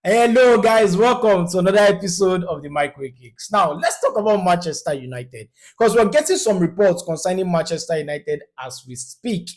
Hello, guys. Welcome to another episode of the Micro Kicks. Now, let's talk about Manchester United because we're getting some reports concerning Manchester United as we speak,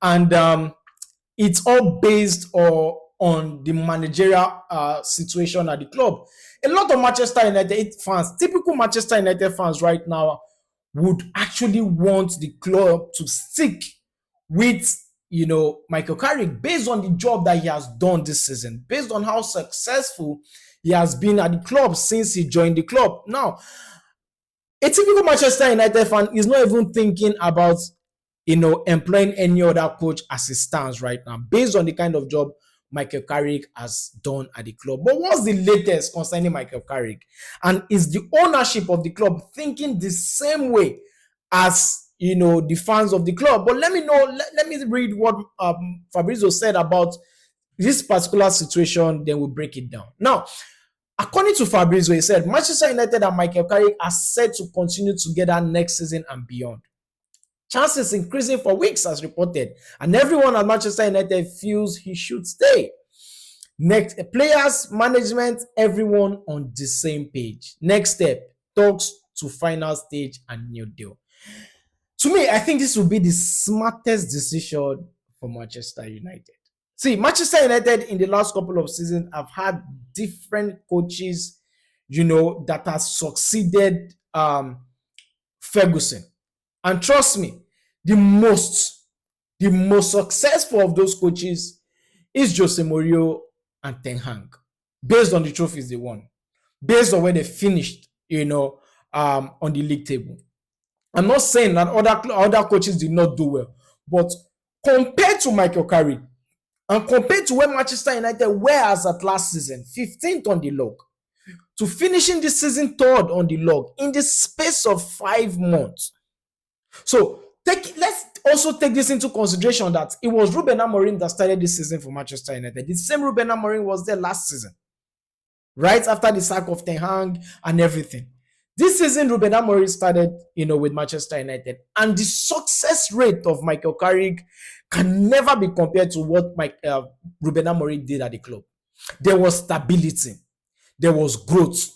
and it's all based on the managerial situation at the club. A lot of Manchester United fans, typical Manchester United fans right now, would actually want the club to stick with Michael Carrick based on the job that he has done this season, based on how successful he has been at the club since he joined the club. Now, a typical Manchester United fan is not even thinking about employing any other coach as it stands right now, based on the kind of job Michael Carrick has done at the club. But what's the latest concerning Michael Carrick? And is the ownership of the club thinking the same way as the fans of the club? But let me read what Fabrizio said about this particular situation, then we'll break it down. Now, according to Fabrizio, he said Manchester United and Michael Carrick are set to continue together next season and beyond. Chances increasing for weeks as reported, and everyone at Manchester United feels he should stay. Next, players, management, everyone on the same page. Next step, talks to final stage and new deal. To me, I think this will be the smartest decision for Manchester United. See, Manchester United in the last couple of seasons have had different coaches, that have succeeded Ferguson. And trust me, the most successful of those coaches is Jose Mourinho and Ten Hag, based on the trophies they won, based on where they finished, on the league table. I'm not saying that other coaches did not do well, but compared to Michael Carrick and compared to where Manchester United were as at last season, 15th on the log, to finishing this season 3rd on the log in the space of 5 months. So let's also take this into consideration that it was Ruben Amorim that started this season for Manchester United. The same Ruben Amorim was there last season, right after the sack of Ten Hag and everything. This season, Ruben Amorim started, with Manchester United, and the success rate of Michael Carrick can never be compared to what Ruben Amorim did at the club. There was stability, there was growth,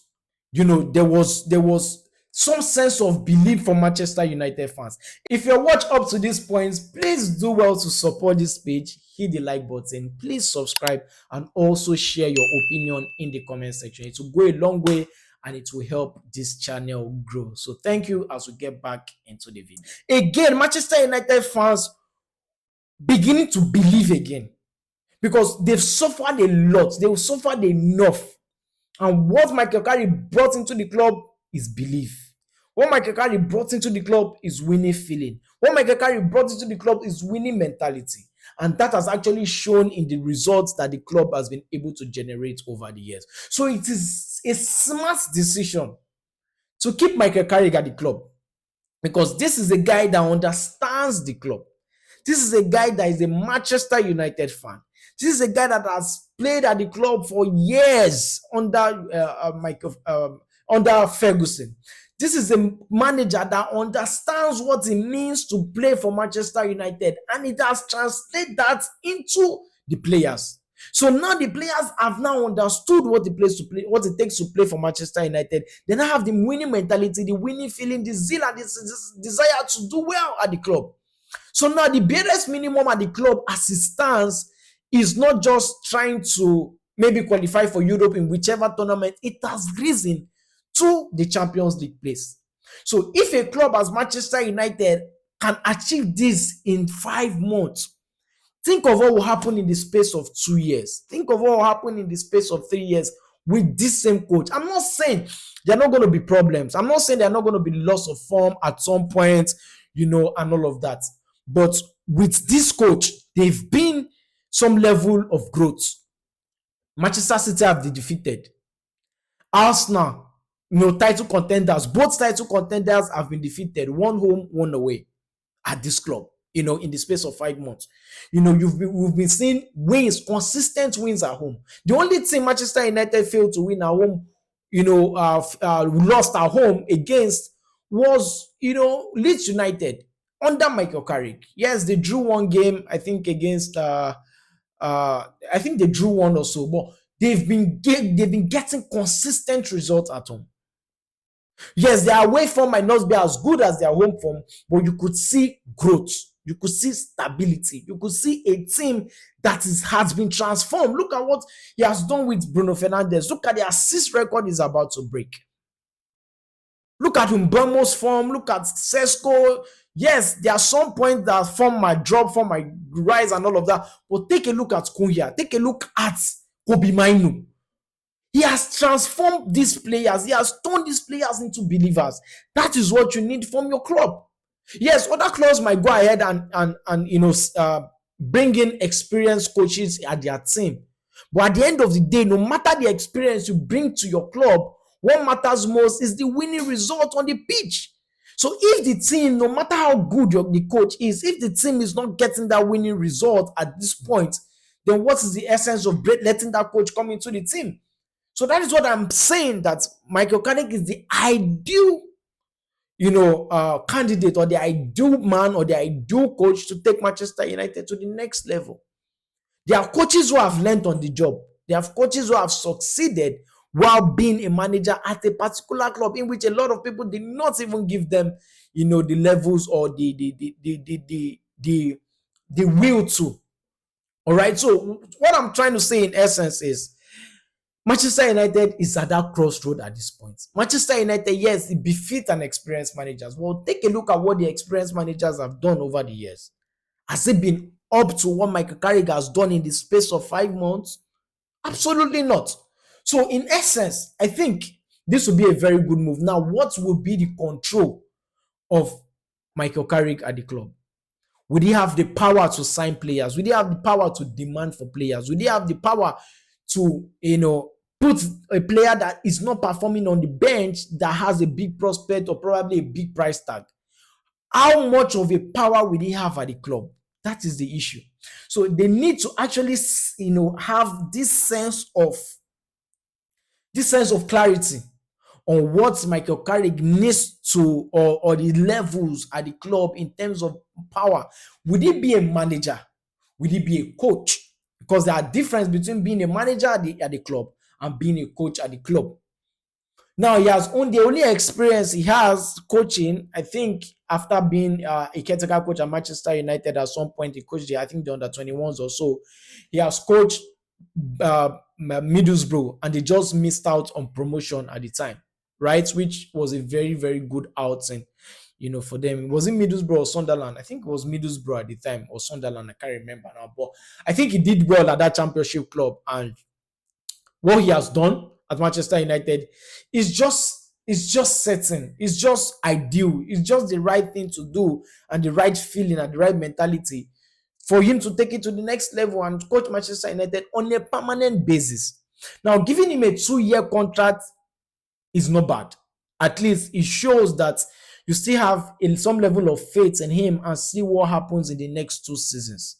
there was some sense of belief for Manchester United fans. If you're watched up to this point, please do well to support this page. Hit the like button, please subscribe, and also share your opinion in the comment section. It will go a long way and it will help this channel grow. So thank you as we get back into the video. Again, Manchester United fans beginning to believe again because they've suffered a lot. They've suffered enough. And what Michael Carrick brought into the club is belief. What Michael Carrick brought into the club is winning feeling. What Michael Carrick brought into the club is winning mentality. And that has actually shown in the results that the club has been able to generate over the years. So it is a smart decision to keep Michael Carrick at the club because this is a guy that understands the club. This is a guy that is a Manchester United fan. This is a guy that has played at the club for years under Ferguson. This is a manager that understands what it means to play for Manchester United, and it has translated that into the players. So now the players have now understood what it takes to play for Manchester United. They now have the winning mentality, the winning feeling, the zeal, and the desire to do well at the club. So now the barest minimum at the club as it stands is not just trying to maybe qualify for Europe in whichever tournament. It has risen to the Champions League place. So if a club as Manchester United can achieve this in 5 months, think of what will happen in the space of 2 years. Think of what will happen in the space of 3 years with this same coach. I'm not saying there are not going to be problems. I'm not saying there are not going to be loss of form at some point, and all of that. But with this coach, they've been some level of growth. Manchester City have been defeated. Arsenal, title contenders, both title contenders have been defeated. One home, one away at this club, in the space of 5 months. We've been seeing wins, consistent wins at home. The only team Manchester United failed to win at home, lost at home against was, Leeds United under Michael Carrick. Yes, they drew one game, I think, against, I think they drew one or so, but They've been getting consistent results at home. Yes, their away form might not be as good as their home form, but you could see growth. You could see stability. You could see a team that has been transformed. Look at what he has done with Bruno Fernandes. Look at the assist record he's about to break. Look at Mbeumo's form. Look at Sesko. Yes, there are some points that form might drop, form might rise, and all of that. But take a look at Kunya. Take a look at Kobe Mainu. He has transformed these players. He has turned these players into believers. That is what you need from your club. Yes, other clubs might go ahead and bring in experienced coaches at their team. But at the end of the day, no matter the experience you bring to your club, what matters most is the winning result on the pitch. So if the team, no matter how good the coach is, if the team is not getting that winning result at this point, then what is the essence of letting that coach come into the team? So that is what I'm saying, that Michael Carrick is the ideal, candidate, or the ideal man, or the ideal coach to take Manchester United to the next level. There are coaches who have learned on the job. There are coaches who have succeeded while being a manager at a particular club in which a lot of people did not even give them, the levels or the will to. All right. So what I'm trying to say in essence is, Manchester United is at that crossroad at this point. Manchester United, yes, it befits an experienced managers. Well, take a look at what the experienced managers have done over the years. Has it been up to what Michael Carrick has done in the space of 5 months? Absolutely not. So in essence, I think this will be a very good move. Now, what will be the control of Michael Carrick at the club? Would he have the power to sign players? Would he have the power to demand for players? Would he have the power to, put a player that is not performing on the bench that has a big prospect or probably a big price tag? How much of a power will he have at the club? That is the issue. So they need to actually, have this sense of clarity on what Michael Carrick needs to, or the levels at the club in terms of power. Would he be a manager? Would he be a coach? Because there are difference between being a manager at the club and being a coach at the club. Now, the only experience he has coaching, I think, after being a caretaker coach at Manchester United at some point, he coached I think the under-21s or so. He has coached Middlesbrough, and they just missed out on promotion at the time, right? Which was a very, very good outing, for them. Was it Middlesbrough or Sunderland? I think it was Middlesbrough at the time, or Sunderland. I can't remember now, but I think he did well at that championship club, and what he has done at Manchester United is just certain. It's just ideal. It's just the right thing to do, and the right feeling and the right mentality for him to take it to the next level and coach Manchester United on a permanent basis. Now, giving him a 2-year contract is not bad. At least it shows that you still have some level of faith in him, and see what happens in the next 2 seasons,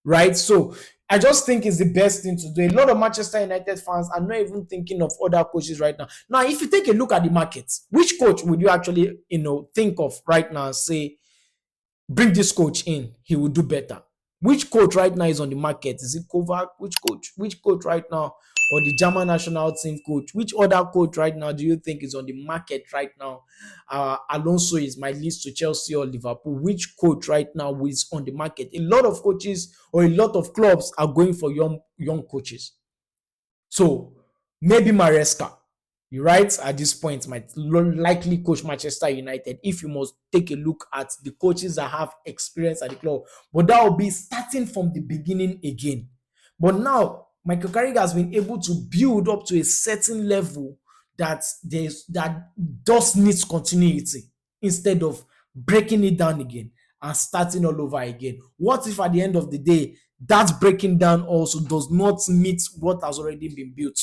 right? So I just think it's the best thing to do. A lot of Manchester United fans are not even thinking of other coaches right now. Now, if you take a look at the market, which coach would you actually, think of right now and say, bring this coach in, he will do better? Which coach right now is on the market? Is it Kovac? Which coach right now? Or the German national team coach? Which other coach right now do you think is on the market right now? Alonso is my list to Chelsea or Liverpool. Which coach right now is on the market? A lot of coaches or a lot of clubs are going for young coaches. So maybe Maresca, you right, at this point might likely coach Manchester United if you must take a look at the coaches that have experience at the club. But that will be starting from the beginning again. But now Michael Carrick has been able to build up to a certain level that does needs continuity instead of breaking it down again and starting all over again. What if at the end of the day that breaking down also does not meet what has already been built?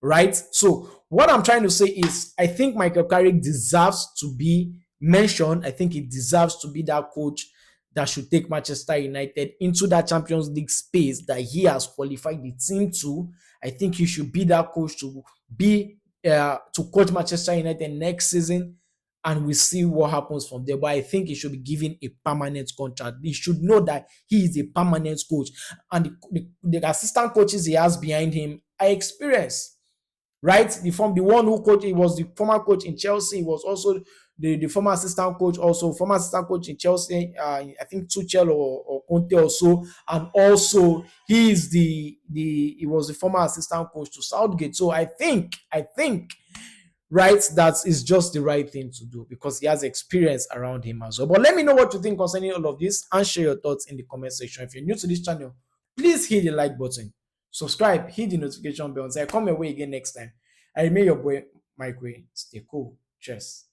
Right? So what I'm trying to say is, I think Michael Carrick deserves to be mentioned. I think he deserves to be that coach that should take Manchester United into that Champions League space that he has qualified the team to. I think he should be that coach to coach Manchester United next season, and we see what happens from there. But I think he should be given a permanent contract. He should know that he is a permanent coach, and the assistant coaches he has behind him I experienced, right? The one who coached, he was the former coach in Chelsea. He was also the former assistant coach, also former assistant coach in Chelsea. I think Tuchel or Conte also, and also he was the former assistant coach to Southgate. So I think right, that is just the right thing to do because he has experience around him as well. But let me know what you think concerning all of this and share your thoughts in the comment section. If you're new to this channel, please hit the like button, subscribe, hit the notification bell, and say I come your way again next time. I remain your boy Mike Way. Stay cool. Cheers.